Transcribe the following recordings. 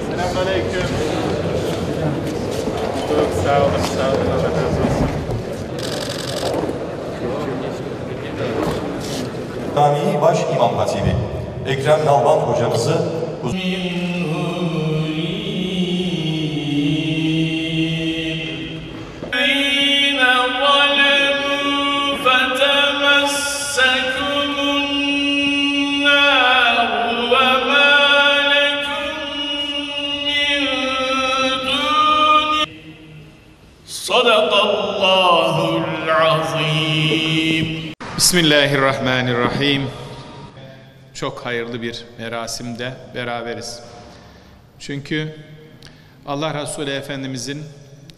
Selamünaleyküm. Çok sağ olun, sağ olun. Allah razı olsun. Cami Baş İmam Hatibi Ekrem Nalban hocamızı Sadakallahul azim. Bismillahirrahmanirrahim. Çok hayırlı bir merasimde beraberiz. Çünkü Allah Resulü Efendimizin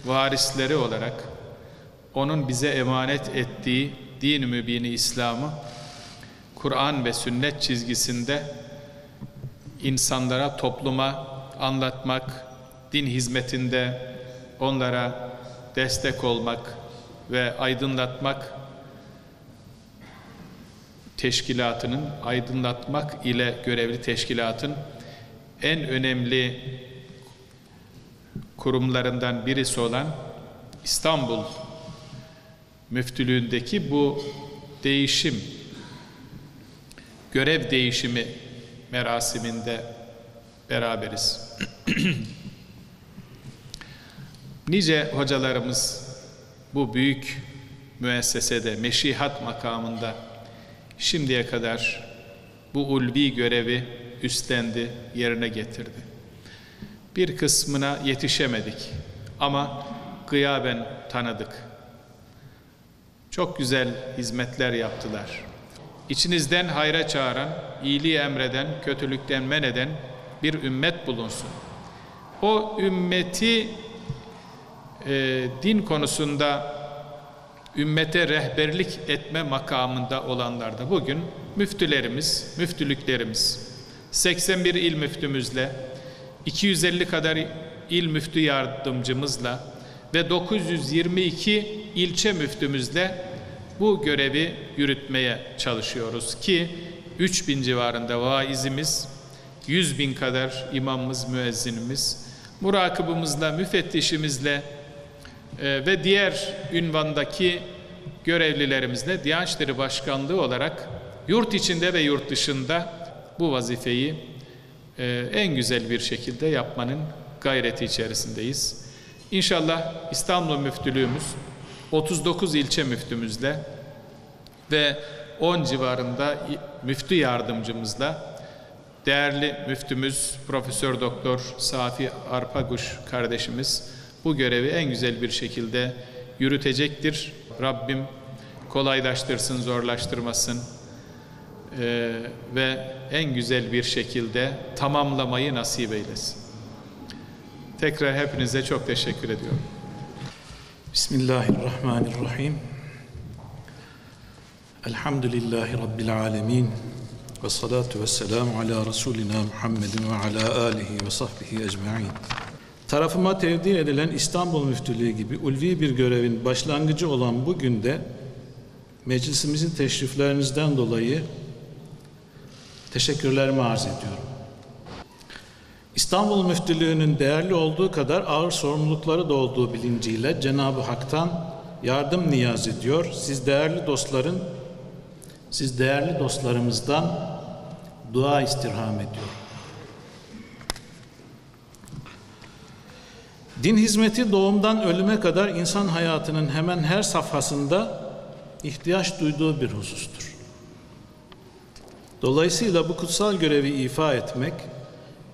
varisleri olarak onun bize emanet ettiği din-i mübini İslam'ı Kur'an ve sünnet çizgisinde insanlara, topluma anlatmak, din hizmetinde onlara destek olmak ve aydınlatmak teşkilatının, aydınlatmak ile görevli teşkilatın en önemli kurumlarından birisi olan İstanbul Müftülüğündeki bu değişim, görev değişimi merasiminde beraberiz. Nice hocalarımız bu büyük müessesede, meşihat makamında şimdiye kadar bu ulvi görevi üstlendi, yerine getirdi. Bir kısmına yetişemedik ama gıyaben tanıdık. Çok güzel hizmetler yaptılar. İçinizden hayra çağıran, iyiliği emreden, kötülükten men eden bir ümmet bulunsun. O ümmeti din konusunda ümmete rehberlik etme makamında olanlar da bugün müftülerimiz, müftülüklerimiz, 81 il müftümüzle, 250 kadar il müftü yardımcımızla ve 922 ilçe müftümüzle bu görevi yürütmeye çalışıyoruz ki 3000 civarında vaizimiz, 100.000 kadar imamımız, müezzinimiz, murakibimizle, müfettişimizle ve diğer ünvandaki görevlilerimizle Diyanet İşleri Başkanlığı olarak yurt içinde ve yurt dışında bu vazifeyi en güzel bir şekilde yapmanın gayreti içerisindeyiz. İnşallah İstanbul Müftülüğümüz 39 ilçe müftümüzle ve 10 civarında müftü yardımcımızla değerli müftümüz Profesör Doktor Safi Arpaguş kardeşimiz bu görevi en güzel bir şekilde yürütecektir. Rabbim kolaylaştırsın, zorlaştırmasın ve en güzel bir şekilde tamamlamayı nasip eylesin. Tekrar hepinize çok teşekkür ediyorum. Bismillahirrahmanirrahim. Elhamdülillahi Rabbil alemin. Ve salatu ve selamu ala Resulina Muhammedin ve ala alihi ve sahbihi ecma'in. Tarafıma tevdi edilen İstanbul Müftülüğü gibi ulvi bir görevin başlangıcı olan bu günde meclisimizin teşriflerinizden dolayı teşekkürlerimi arz ediyorum. İstanbul Müftülüğü'nün değerli olduğu kadar ağır sorumlulukları da olduğu bilinciyle Cenab-ı Hak'tan yardım niyaz ediyor. Siz değerli dostlarımızdan dua istirham ediyor. Din hizmeti doğumdan ölüme kadar insan hayatının hemen her safhasında ihtiyaç duyduğu bir husustur. Dolayısıyla bu kutsal görevi ifa etmek,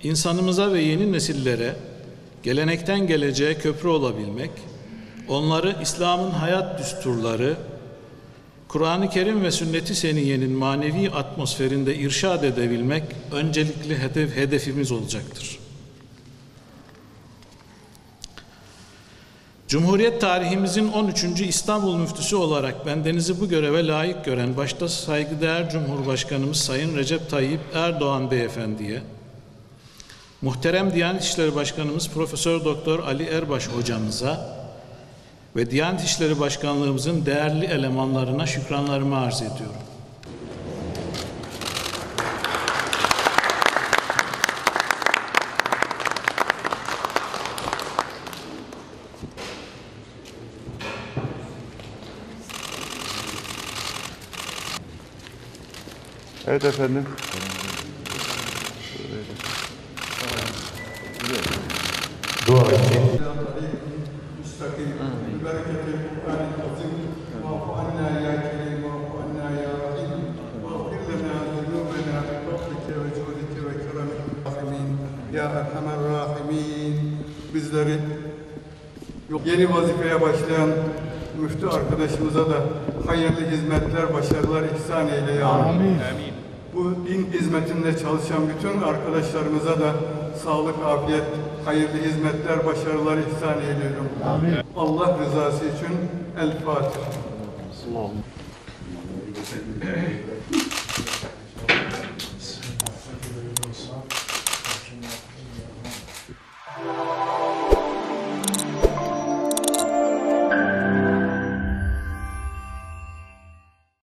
insanımıza ve yeni nesillere gelenekten geleceğe köprü olabilmek, onları İslam'ın hayat düsturları, Kur'an-ı Kerim ve Sünnet-i Seniyye'nin manevi atmosferinde irşad edebilmek öncelikli hedefimiz olacaktır. Cumhuriyet tarihimizin 13. İstanbul Müftüsü olarak bendenizi bu göreve layık gören başta saygıdeğer Cumhurbaşkanımız Sayın Recep Tayyip Erdoğan Beyefendi'ye, muhterem Diyanet İşleri Başkanımız Profesör Doktor Ali Erbaş hocamıza ve Diyanet İşleri Başkanlığımızın değerli elemanlarına şükranlarımı arz ediyorum. Evet efendim. Dua için. Ya Erhamer Rahimin, bizleri yeni vazifeye başlayan müftü arkadaşımıza da hayırlı hizmetler, başarılar ihsan eyle ya Rabbi. Amin. Bu din hizmetinde çalışan bütün arkadaşlarımıza da sağlık, afiyet, hayırlı hizmetler, başarılar ihsan eyliyorum. Amin. Allah rızası için El Fatiha.